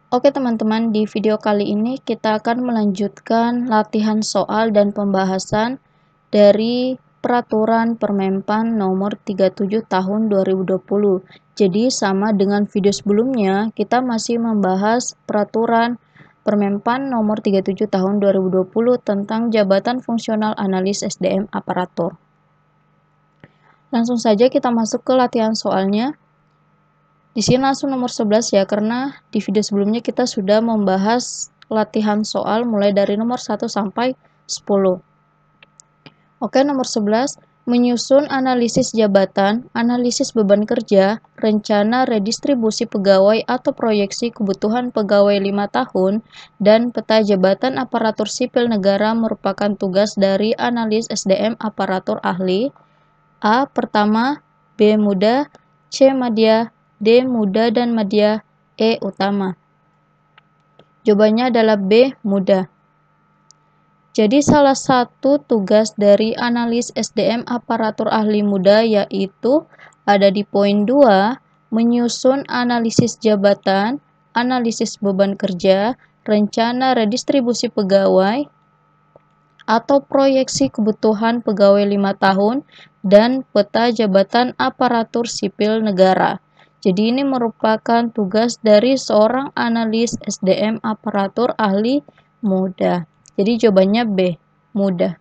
Oke teman-teman, di video kali ini kita akan melanjutkan latihan soal dan pembahasan dari Peraturan Permenpan nomor 37 tahun 2020. Jadi sama dengan video sebelumnya, kita masih membahas Peraturan Permenpan nomor 37 tahun 2020 tentang Jabatan Fungsional Analis SDM Aparatur. Langsung saja kita masuk ke latihan soalnya. Di sini langsung nomor 11 ya, karena di video sebelumnya kita sudah membahas latihan soal mulai dari nomor 1 sampai 10. Oke, nomor 11, menyusun analisis jabatan, analisis beban kerja, rencana redistribusi pegawai atau proyeksi kebutuhan pegawai 5 tahun, dan peta jabatan aparatur sipil negara merupakan tugas dari analis SDM aparatur ahli. A. Pertama, B. Mudah, C. Madya, D. Mudah dan Madya, E. Utama. Jawabannya adalah B. Mudah. Jadi salah satu tugas dari analis SDM aparatur ahli muda yaitu ada di poin 2, menyusun analisis jabatan, analisis beban kerja, rencana redistribusi pegawai, atau proyeksi kebutuhan pegawai 5 tahun, dan peta jabatan aparatur sipil negara. Jadi ini merupakan tugas dari seorang analis SDM aparatur ahli muda. Jadi jawabannya B, mudah.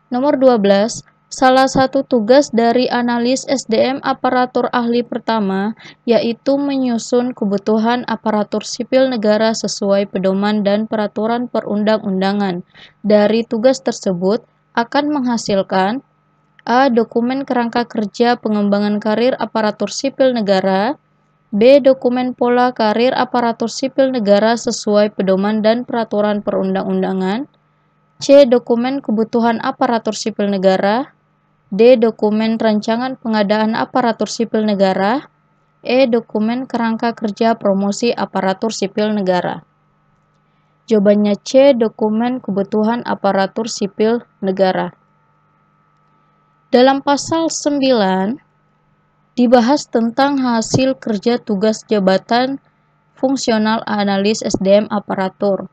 Nomor 12, salah satu tugas dari analis SDM aparatur ahli pertama yaitu menyusun kebutuhan aparatur sipil negara sesuai pedoman dan peraturan perundang-undangan. Dari tugas tersebut akan menghasilkan A. Dokumen kerangka kerja pengembangan karir aparatur sipil negara, B. Dokumen pola karir aparatur sipil negara sesuai pedoman dan peraturan perundang-undangan, C. Dokumen kebutuhan aparatur sipil negara, D. Dokumen rancangan pengadaan aparatur sipil negara, E. Dokumen kerangka kerja promosi aparatur sipil negara. Jawabannya C. Dokumen kebutuhan aparatur sipil negara. Dalam pasal 9 dibahas tentang hasil kerja tugas jabatan fungsional analis SDM aparatur.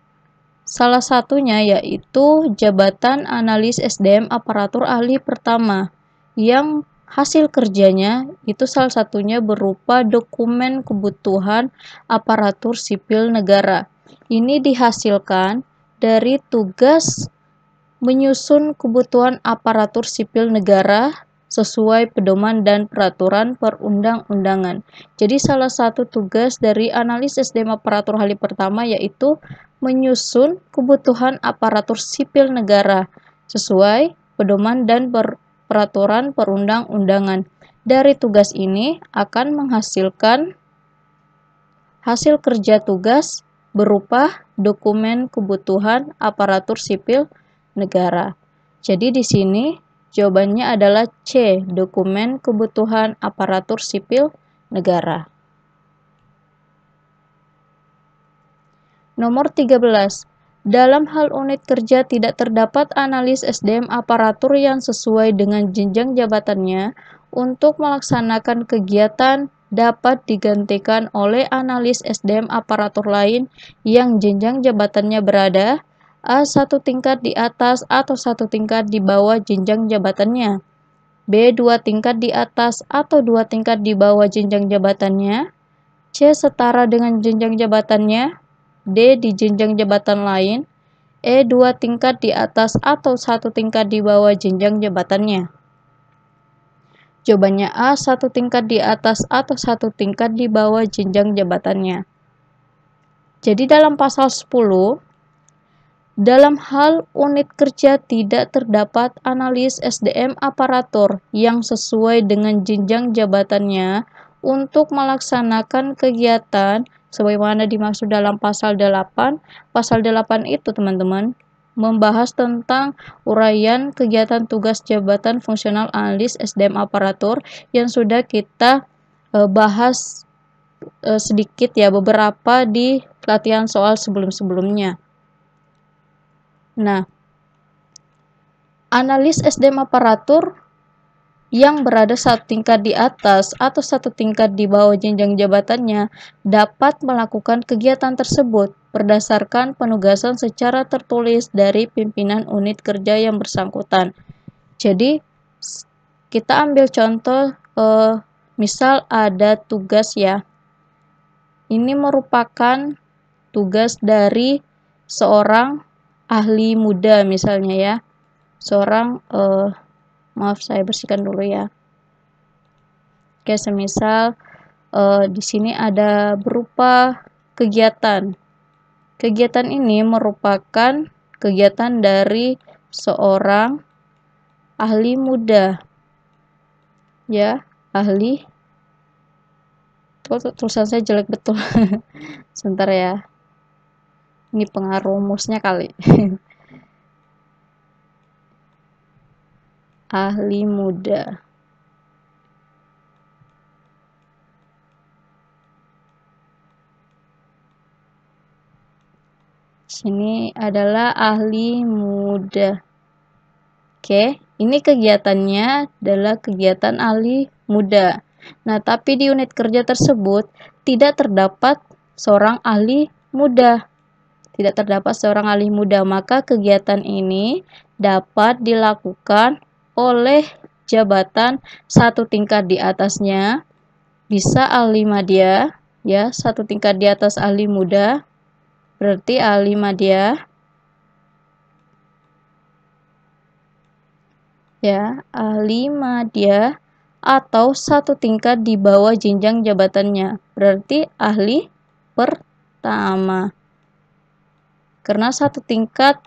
Salah satunya yaitu jabatan analis SDM aparatur ahli pertama, yang hasil kerjanya itu salah satunya berupa dokumen kebutuhan aparatur sipil negara. Ini dihasilkan dari tugas menyusun kebutuhan aparatur sipil negara sesuai pedoman dan peraturan perundang-undangan. Jadi salah satu tugas dari analis SDM aparatur ahli pertama yaitu menyusun kebutuhan aparatur sipil negara sesuai pedoman dan peraturan perundang-undangan. Dari tugas ini akan menghasilkan hasil kerja tugas berupa dokumen kebutuhan aparatur sipil negara. Jadi di sini jawabannya adalah C, dokumen kebutuhan aparatur sipil negara. Nomor 13. Dalam hal unit kerja tidak terdapat analis SDM aparatur yang sesuai dengan jenjang jabatannya, untuk melaksanakan kegiatan dapat digantikan oleh analis SDM aparatur lain yang jenjang jabatannya berada A. Satu tingkat di atas atau satu tingkat di bawah jenjang jabatannya, B. Dua tingkat di atas atau dua tingkat di bawah jenjang jabatannya, C. Setara dengan jenjang jabatannya, D. Di jenjang jabatan lain, E. Dua tingkat di atas atau satu tingkat di bawah jenjang jabatannya. Jawabannya A. Satu tingkat di atas atau satu tingkat di bawah jenjang jabatannya. Jadi dalam pasal 10, dalam hal unit kerja tidak terdapat analis SDM aparatur yang sesuai dengan jenjang jabatannya untuk melaksanakan kegiatan sebagaimana dimaksud dalam pasal 8. Pasal 8 itu teman-teman membahas tentang uraian kegiatan tugas jabatan fungsional analis SDM aparatur yang sudah kita bahas sedikit ya, beberapa di latihan soal sebelum-sebelumnya. Nah, analis SDM aparatur yang berada satu tingkat di atas atau satu tingkat di bawah jenjang jabatannya dapat melakukan kegiatan tersebut berdasarkan penugasan secara tertulis dari pimpinan unit kerja yang bersangkutan. Jadi, kita ambil contoh, misal ada tugas ya. Ini merupakan tugas dari seorang ahli muda misalnya ya. Seorang maaf, saya bersihkan dulu ya. Oke, semisal di sini ada berupa kegiatan. Kegiatan ini merupakan kegiatan dari seorang ahli muda. Ya, ahli. Tulisan saya jelek betul. Sebentar ya. Ini pengaruh mouse-nya kali. Ahli muda. Sini adalah ahli muda. Oke, ini kegiatannya adalah kegiatan ahli muda. Nah, tapi di unit kerja tersebut tidak terdapat seorang ahli muda. Tidak terdapat seorang ahli muda, maka kegiatan ini dapat dilakukan oleh jabatan satu tingkat di atasnya, bisa ahli madya, ya, satu tingkat di atas ahli muda, berarti ahli madya, ya, ahli madya, atau satu tingkat di bawah jenjang jabatannya, berarti ahli pertama. Karena satu tingkat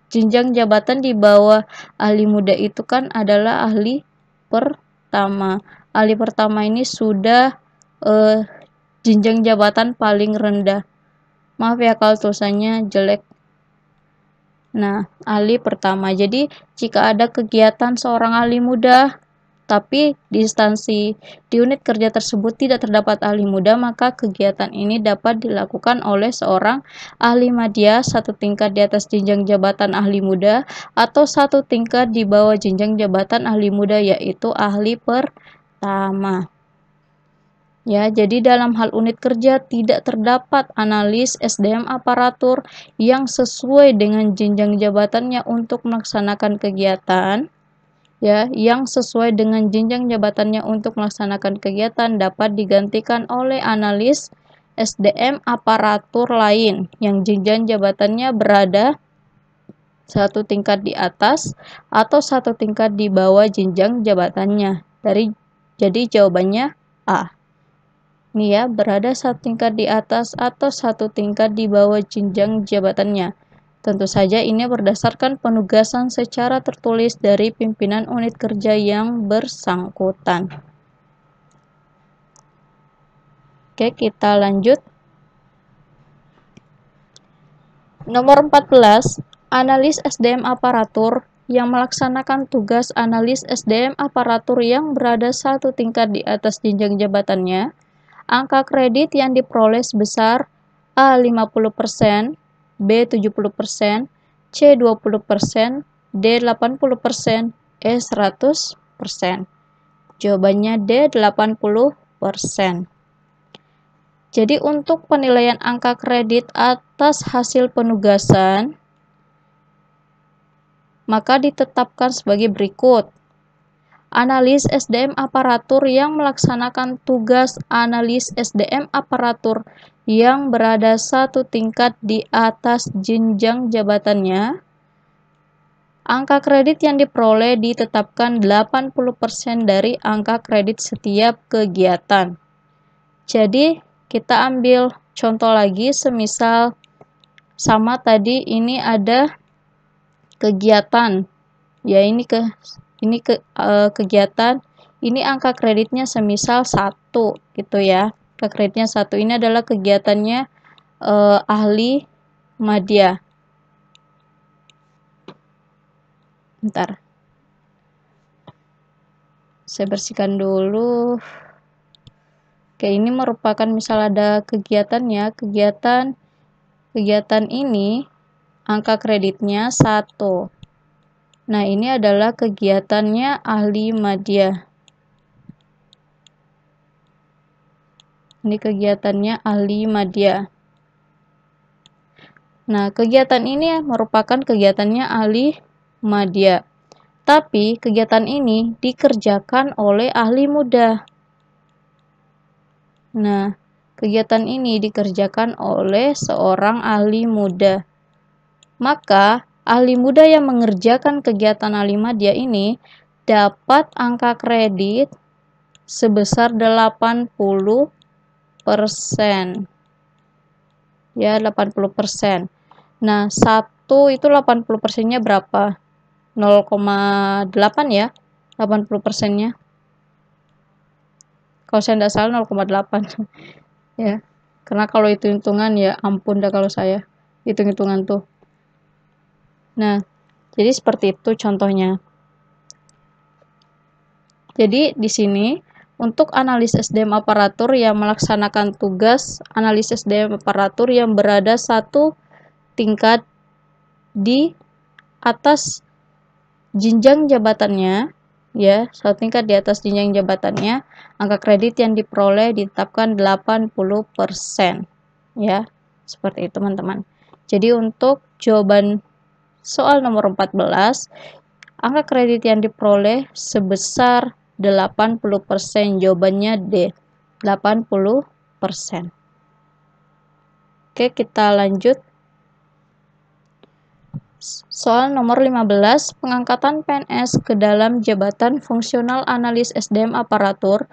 jenjang jabatan di bawah ahli muda itu kan adalah ahli pertama. Ahli pertama ini sudah jenjang jabatan paling rendah. Maaf ya kalau tulisannya jelek. Nah, ahli pertama. Jadi, jika ada kegiatan seorang ahli muda, tapi di instansi di unit kerja tersebut tidak terdapat ahli muda, maka kegiatan ini dapat dilakukan oleh seorang ahli madya satu tingkat di atas jenjang jabatan ahli muda atau satu tingkat di bawah jenjang jabatan ahli muda, yaitu ahli pertama. Ya, jadi dalam hal unit kerja tidak terdapat analis SDM aparatur yang sesuai dengan jenjang jabatannya untuk melaksanakan kegiatan. Ya, yang sesuai dengan jenjang jabatannya untuk melaksanakan kegiatan dapat digantikan oleh analis SDM aparatur lain yang jenjang jabatannya berada satu tingkat di atas atau satu tingkat di bawah jenjang jabatannya. Jadi jawabannya A. Ini ya, berada satu tingkat di atas atau satu tingkat di bawah jenjang jabatannya. Tentu saja ini berdasarkan penugasan secara tertulis dari pimpinan unit kerja yang bersangkutan. Oke, kita lanjut. Nomor 14, analis SDM aparatur yang melaksanakan tugas analis SDM aparatur yang berada satu tingkat di atas jenjang jabatannya. Angka kredit yang diperoleh sebesar A 50%, B 70%, C 20%, D 80%, E 100%. Jawabannya D 80%. Jadi untuk penilaian angka kredit atas hasil penugasan maka ditetapkan sebagai berikut. Analis SDM aparatur yang melaksanakan tugas analis SDM aparatur yang berada satu tingkat di atas jenjang jabatannya, angka kredit yang diperoleh ditetapkan 80% dari angka kredit setiap kegiatan. Jadi, kita ambil contoh lagi, semisal sama tadi ini ada kegiatan. Ya, ini kegiatan, ini angka kreditnya semisal 1 gitu ya. Angka kreditnya 1, ini adalah kegiatannya ahli madya. Bentar, saya bersihkan dulu. Oke, ini merupakan misal ada kegiatannya, kegiatan ini angka kreditnya 1. Nah, ini adalah kegiatannya ahli media. Ini kegiatannya ahli media. Nah, kegiatan ini merupakan kegiatannya ahli media. Tapi kegiatan ini dikerjakan oleh ahli muda. Nah, kegiatan ini dikerjakan oleh seorang ahli muda. Maka, ahli muda yang mengerjakan kegiatan ahli media ini dapat angka kredit sebesar 80%. Ya, 80%. Nah, 1 itu 80%-nya berapa? 0,8 ya, 80%-nya. Kalau saya tidak salah 0,8 ya. Karena kalau itu hitungan ya ampun dah kalau saya hitung-hitungan tuh. Nah, jadi seperti itu contohnya. Jadi di sini untuk analis SDM aparatur yang melaksanakan tugas analis SDM aparatur yang berada satu tingkat di atas jenjang jabatannya, ya, satu tingkat di atas jenjang jabatannya, angka kredit yang diperoleh ditetapkan 80%. Ya, seperti itu teman-teman. Jadi untuk jawaban soal nomor 14, angka kredit yang diperoleh sebesar 80%. Jawabannya D, 80%. Oke, kita lanjut. Soal nomor 15, pengangkatan PNS ke dalam jabatan fungsional analis SDM aparatur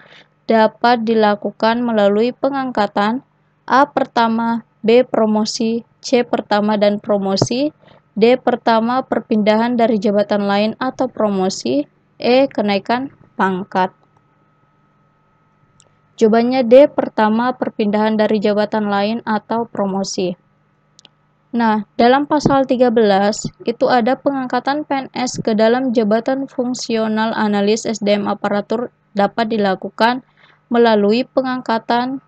dapat dilakukan melalui pengangkatan A pertama, B promosi, C pertama dan promosi, D pertama perpindahan dari jabatan lain atau promosi, E kenaikan pangkat. Jawabannya D pertama perpindahan dari jabatan lain atau promosi. Nah, dalam pasal 13 itu ada pengangkatan PNS ke dalam jabatan fungsional analis SDM aparatur dapat dilakukan melalui pengangkatan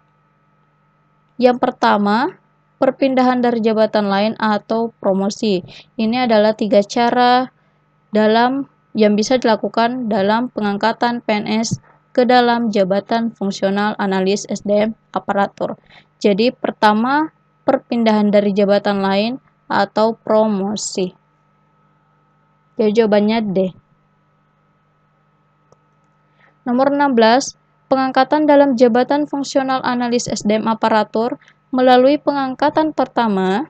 yang pertama, perpindahan dari jabatan lain atau promosi. Ini adalah 3 cara yang bisa dilakukan dalam pengangkatan PNS ke dalam jabatan fungsional analis SDM aparatur. Jadi pertama, perpindahan dari jabatan lain atau promosi. Jadi jawabannya D. Nomor 16, pengangkatan dalam jabatan fungsional analis SDM aparatur melalui pengangkatan pertama.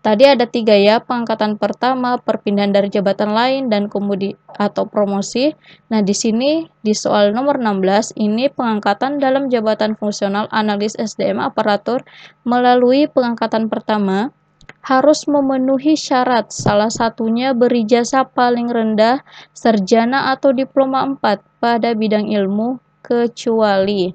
Tadi ada 3 ya, pengangkatan pertama, perpindahan dari jabatan lain, dan kemudian atau promosi. Nah, di sini di soal nomor 16 ini pengangkatan dalam jabatan fungsional analis SDM aparatur melalui pengangkatan pertama harus memenuhi syarat, salah satunya berijazah paling rendah sarjana atau diploma 4 pada bidang ilmu kecuali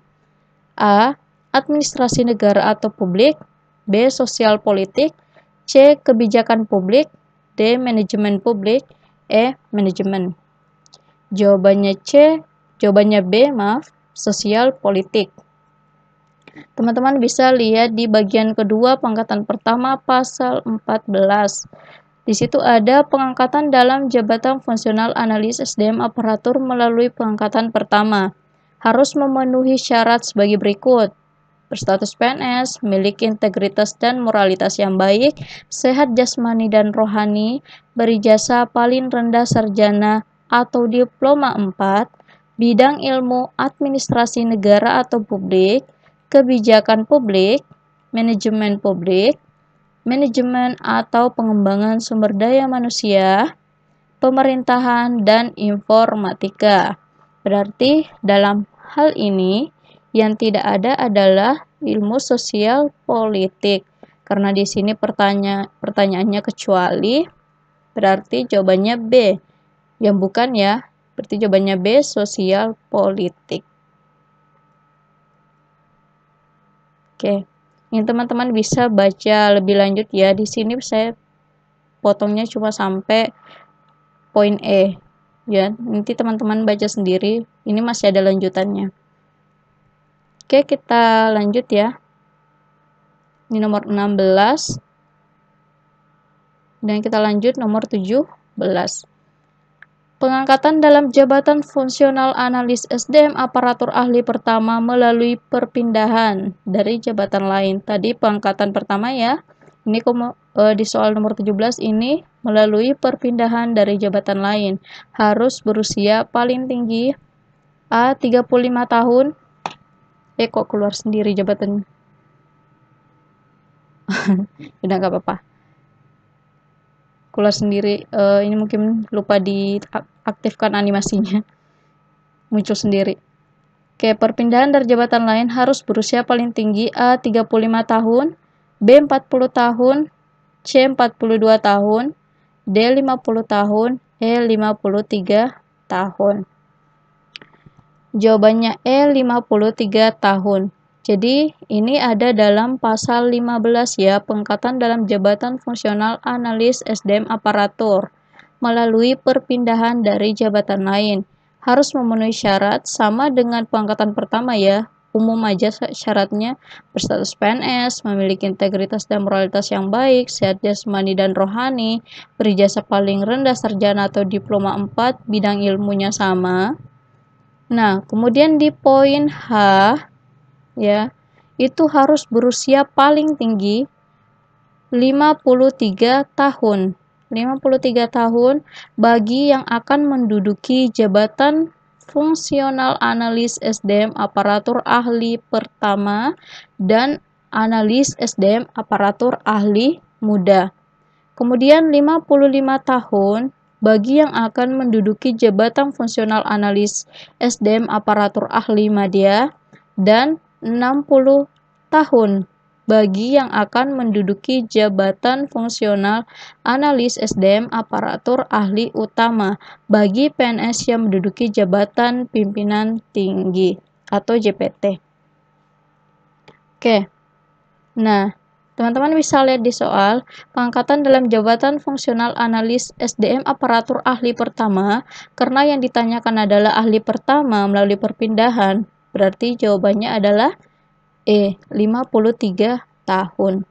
A. Administrasi negara atau publik, B. Sosial politik, C. Kebijakan publik, D. Manajemen publik, E. Manajemen. Jawabannya B, sosial politik. Teman-teman bisa lihat di bagian kedua pengangkatan pertama pasal 14. Di situ ada pengangkatan dalam jabatan fungsional analis SDM aparatur melalui pengangkatan pertama. Harus memenuhi syarat sebagai berikut. Berstatus PNS, memiliki integritas dan moralitas yang baik, sehat jasmani dan rohani, berijazah paling rendah sarjana atau diploma 4, bidang ilmu administrasi negara atau publik, kebijakan publik, manajemen atau pengembangan sumber daya manusia, pemerintahan, dan informatika. Berarti dalam hal ini yang tidak ada adalah ilmu sosial politik. Karena di sini pertanyaannya kecuali, berarti jawabannya B. Yang bukan ya, berarti jawabannya B, sosial politik. Oke. Ini teman-teman bisa baca lebih lanjut ya. Di sini saya potongnya cuma sampai poin E. Ya, nanti teman-teman baca sendiri. Ini masih ada lanjutannya. Oke, kita lanjut ya. Ini nomor 16. Dan kita lanjut nomor 17. Pengangkatan dalam jabatan fungsional analis SDM aparatur ahli pertama melalui perpindahan dari jabatan lain. Tadi pengangkatan pertama ya. Ini di soal nomor 17 ini melalui perpindahan dari jabatan lain. Harus berusia paling tinggi A 35 tahun. Kok keluar sendiri jabatan. Udah nggak apa-apa. Keluar sendiri, ini mungkin lupa diaktifkan animasinya, muncul sendiri. Oke, perpindahan dari jabatan lain harus berusia paling tinggi A 35 tahun, B 40 tahun, C 42 tahun, D 50 tahun, E 53 tahun. Jawabannya E 53 tahun. Jadi ini ada dalam pasal 15 ya, pengangkatan dalam jabatan fungsional analis SDM aparatur melalui perpindahan dari jabatan lain. Harus memenuhi syarat sama dengan pengangkatan pertama ya. Umum aja syaratnya, berstatus PNS, memiliki integritas dan moralitas yang baik, sehat jasmani dan rohani, berijazah paling rendah sarjana atau diploma 4, bidang ilmunya sama. Nah, kemudian di poin H ya, itu harus berusia paling tinggi 53 tahun. 53 tahun bagi yang akan menduduki jabatan fungsional analis SDM aparatur ahli pertama dan analis SDM aparatur ahli muda. Kemudian 55 tahun bagi yang akan menduduki jabatan fungsional analis SDM aparatur ahli madya dan 60 tahun bagi yang akan menduduki jabatan fungsional analis SDM aparatur ahli utama bagi PNS yang menduduki jabatan pimpinan tinggi atau JPT. Oke. Nah, teman-teman bisa lihat di soal, pengangkatan dalam jabatan fungsional analis SDM aparatur ahli pertama, karena yang ditanyakan adalah ahli pertama melalui perpindahan, berarti jawabannya adalah E, 53 tahun.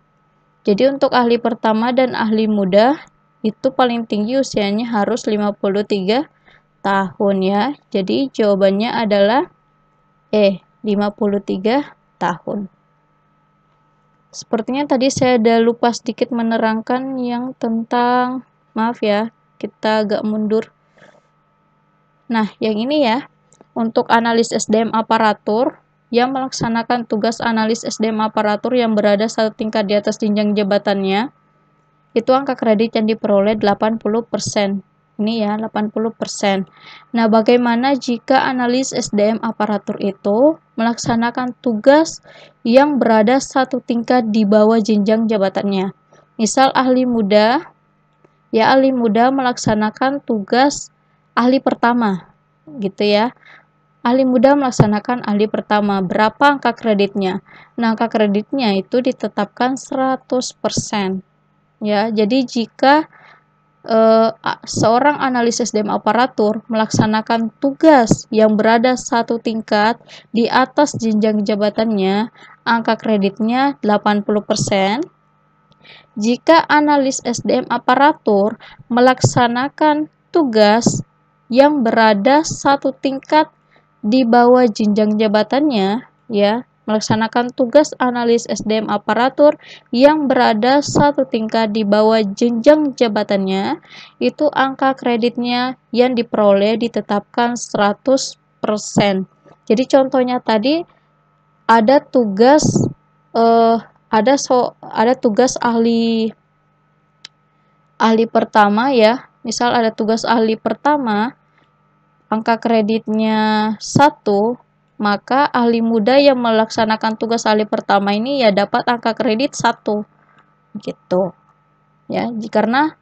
Jadi untuk ahli pertama dan ahli muda, itu paling tinggi usianya harus 53 tahun ya. Jadi jawabannya adalah E, 53 tahun. Sepertinya tadi saya ada lupa sedikit menerangkan yang tentang, maaf ya, kita agak mundur. Nah, yang ini ya, untuk analis SDM aparatur yang melaksanakan tugas analis SDM aparatur yang berada satu tingkat di atas jenjang jabatannya, itu angka kredit yang diperoleh 80%. Ini ya, 80%. Nah, bagaimana jika analis SDM aparatur itu melaksanakan tugas yang berada satu tingkat di bawah jenjang jabatannya? Misal ahli muda, ya ahli muda melaksanakan tugas ahli pertama, gitu ya. Ahli muda melaksanakan ahli pertama, berapa angka kreditnya? Nah, angka kreditnya itu ditetapkan 100%. Ya, jadi jika seorang analis SDM aparatur melaksanakan tugas yang berada satu tingkat di atas jenjang jabatannya, angka kreditnya 80%. Jika analis SDM aparatur melaksanakan tugas yang berada satu tingkat di bawah jenjang jabatannya, ya, melaksanakan tugas analis SDM aparatur yang berada satu tingkat di bawah jenjang jabatannya, itu angka kreditnya yang diperoleh ditetapkan 100%. Jadi contohnya tadi ada tugas ada tugas ahli pertama ya. Misal ada tugas ahli pertama, angka kreditnya 1, maka ahli muda yang melaksanakan tugas ahli pertama ini ya dapat angka kredit 1 gitu ya, karena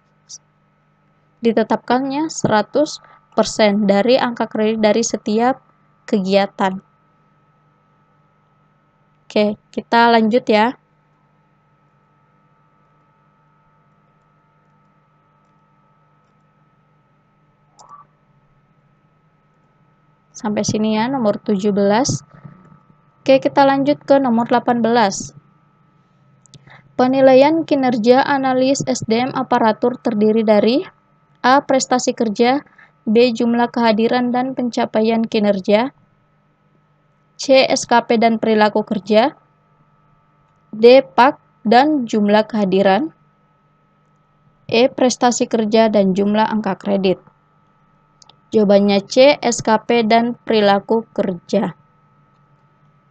ditetapkannya 100% dari angka kredit dari setiap kegiatan. Oke, kita lanjut ya. Sampai sini ya nomor 17. Oke, kita lanjut ke nomor 18. Penilaian kinerja analis SDM aparatur terdiri dari A. Prestasi kerja, B. Jumlah kehadiran dan pencapaian kinerja, C. SKP dan perilaku kerja, D. PAK dan jumlah kehadiran, E. Prestasi kerja dan jumlah angka kredit. Jawabannya C. SKP dan perilaku kerja.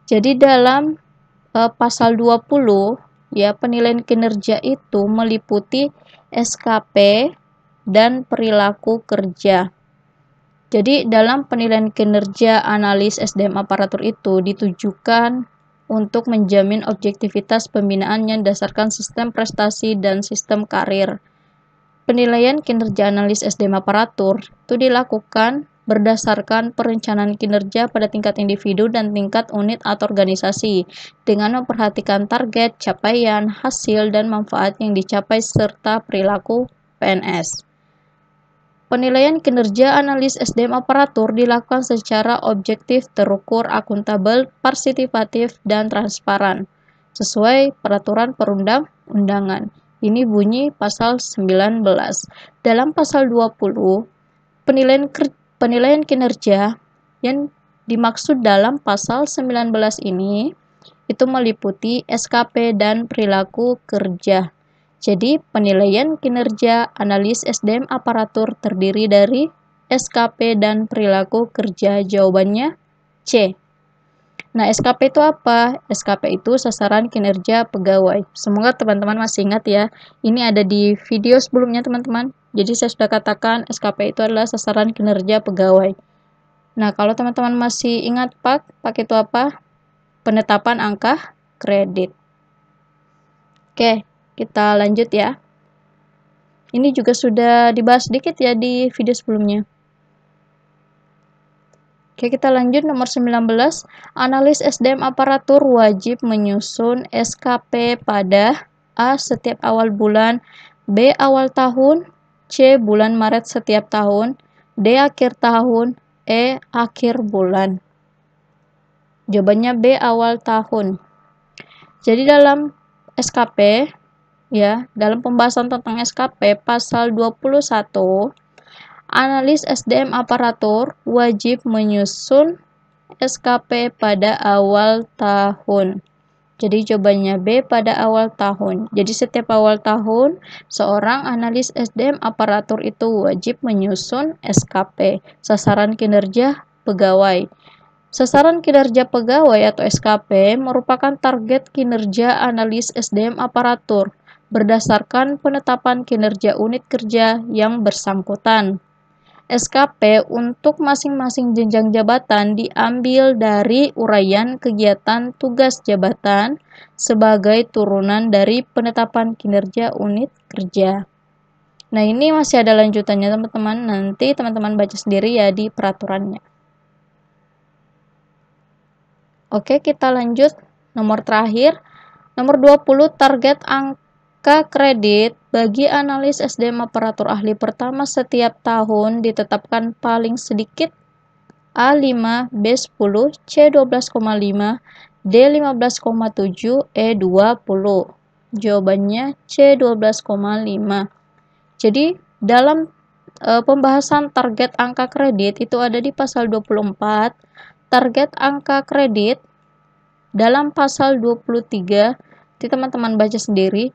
Jadi dalam pasal 20 ya, penilaian kinerja itu meliputi SKP dan perilaku kerja. Jadi dalam penilaian kinerja analis SDM aparatur itu ditujukan untuk menjamin objektivitas pembinaan yang berdasarkan sistem prestasi dan sistem karir. Penilaian kinerja analis SDM aparatur itu dilakukan berdasarkan perencanaan kinerja pada tingkat individu dan tingkat unit atau organisasi dengan memperhatikan target, capaian, hasil, dan manfaat yang dicapai serta perilaku PNS. Penilaian kinerja analis SDM aparatur dilakukan secara objektif, terukur, akuntabel, partisipatif, dan transparan sesuai peraturan perundang-undangan. Ini bunyi pasal 19. Dalam pasal 20, penilaian kinerja yang dimaksud dalam pasal 19 ini itu meliputi SKP dan perilaku kerja. Jadi, penilaian kinerja analis SDM aparatur terdiri dari SKP dan perilaku kerja. Jawabannya C. Nah, SKP itu apa? SKP itu sasaran kinerja pegawai. Semoga teman-teman masih ingat ya. Ini ada di video sebelumnya, teman-teman. Jadi, saya sudah katakan SKP itu adalah sasaran kinerja pegawai. Nah, kalau teman-teman masih ingat PAK itu apa? Penetapan angka kredit. Oke, kita lanjut ya. Ini juga sudah dibahas sedikit ya di video sebelumnya. Oke, kita lanjut nomor 19. Analis SDM aparatur wajib menyusun SKP pada A. Setiap awal bulan, B. Awal tahun, C. Bulan Maret setiap tahun, D. Akhir tahun, E. Akhir bulan. Jawabannya B. Awal tahun. Jadi dalam SKP, ya, dalam pembahasan tentang SKP pasal 21, analis SDM aparatur wajib menyusun SKP pada awal tahun. Jadi jawabannya B, pada awal tahun. Jadi setiap awal tahun, seorang analis SDM aparatur itu wajib menyusun SKP, sasaran kinerja pegawai. Sasaran kinerja pegawai atau SKP merupakan target kinerja analis SDM aparatur berdasarkan penetapan kinerja unit kerja yang bersangkutan. SKP untuk masing-masing jenjang jabatan diambil dari uraian kegiatan tugas jabatan sebagai turunan dari penetapan kinerja unit kerja. Nah, ini masih ada lanjutannya, teman-teman. Nanti teman-teman baca sendiri ya di peraturannya. Oke, kita lanjut. Nomor terakhir, nomor 20, target angka kredit bagi analis SDM aparatur ahli pertama setiap tahun ditetapkan paling sedikit A5, B10, C12,5, D15,7, E20. Jawabannya C12,5. Jadi dalam pembahasan target angka kredit itu ada di pasal 24. Target angka kredit dalam pasal 23, teman-teman baca sendiri.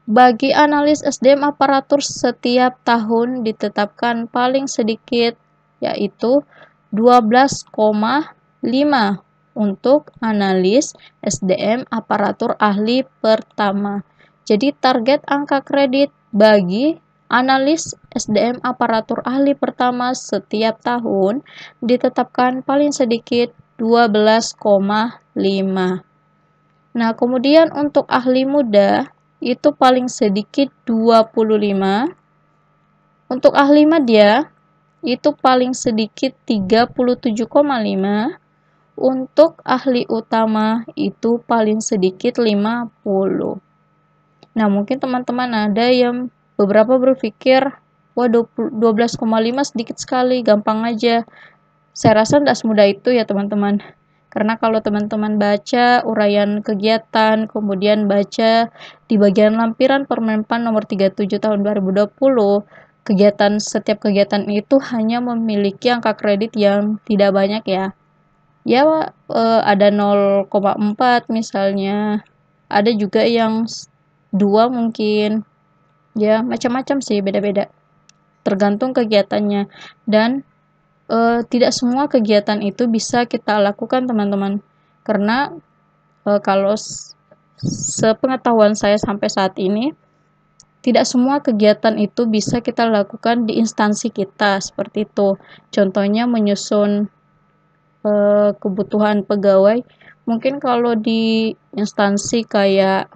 Bagi analis SDM aparatur setiap tahun ditetapkan paling sedikit yaitu 12,5 untuk analis SDM aparatur ahli pertama. Jadi target angka kredit bagi analis SDM aparatur ahli pertama setiap tahun ditetapkan paling sedikit 12,5. Nah, kemudian untuk ahli muda itu paling sedikit 25. Untuk ahli madya itu paling sedikit 37,5. Untuk ahli utama itu paling sedikit 50. Nah, mungkin teman-teman ada yang beberapa berpikir, wah 12,5 sedikit sekali, gampang aja. Saya rasa tidak semudah itu ya teman-teman. Karena kalau teman-teman baca uraian kegiatan, kemudian baca di bagian lampiran Permenpan nomor 37 tahun 2020, setiap kegiatan itu hanya memiliki angka kredit yang tidak banyak ya. Ya, ada 0,4 misalnya. Ada juga yang 2 mungkin. Ya, macam-macam sih, beda-beda. Tergantung kegiatannya. Dan tidak semua kegiatan itu bisa kita lakukan, teman-teman. Karena kalau sepengetahuan saya sampai saat ini, tidak semua kegiatan itu bisa kita lakukan di instansi kita, seperti itu. Contohnya menyusun kebutuhan pegawai, mungkin kalau di instansi kayak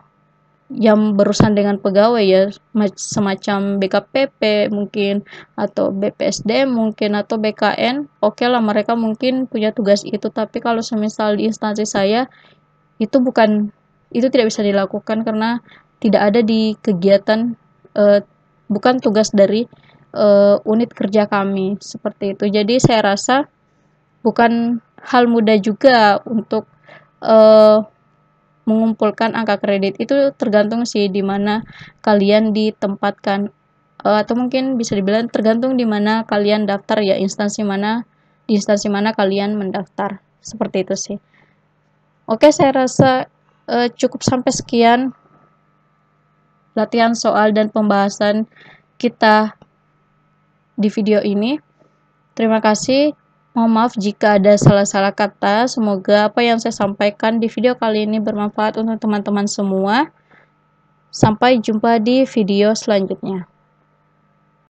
yang berurusan dengan pegawai ya, semacam BKPP mungkin, atau BPSD mungkin, atau BKN, oke lah, mereka mungkin punya tugas itu. Tapi kalau semisal di instansi saya, itu tidak bisa dilakukan karena tidak ada di kegiatan, bukan tugas dari unit kerja kami, seperti itu. Jadi saya rasa bukan hal mudah juga untuk mengumpulkan angka kredit. Itu tergantung sih di mana kalian ditempatkan, atau mungkin bisa dibilang tergantung di mana kalian daftar ya, di instansi mana kalian mendaftar, seperti itu sih. Oke, saya rasa cukup sampai sekian latihan soal dan pembahasan kita di video ini. Terima kasih. Mohon maaf jika ada salah-salah kata. Semoga apa yang saya sampaikan di video kali ini bermanfaat untuk teman-teman semua. Sampai jumpa di video selanjutnya.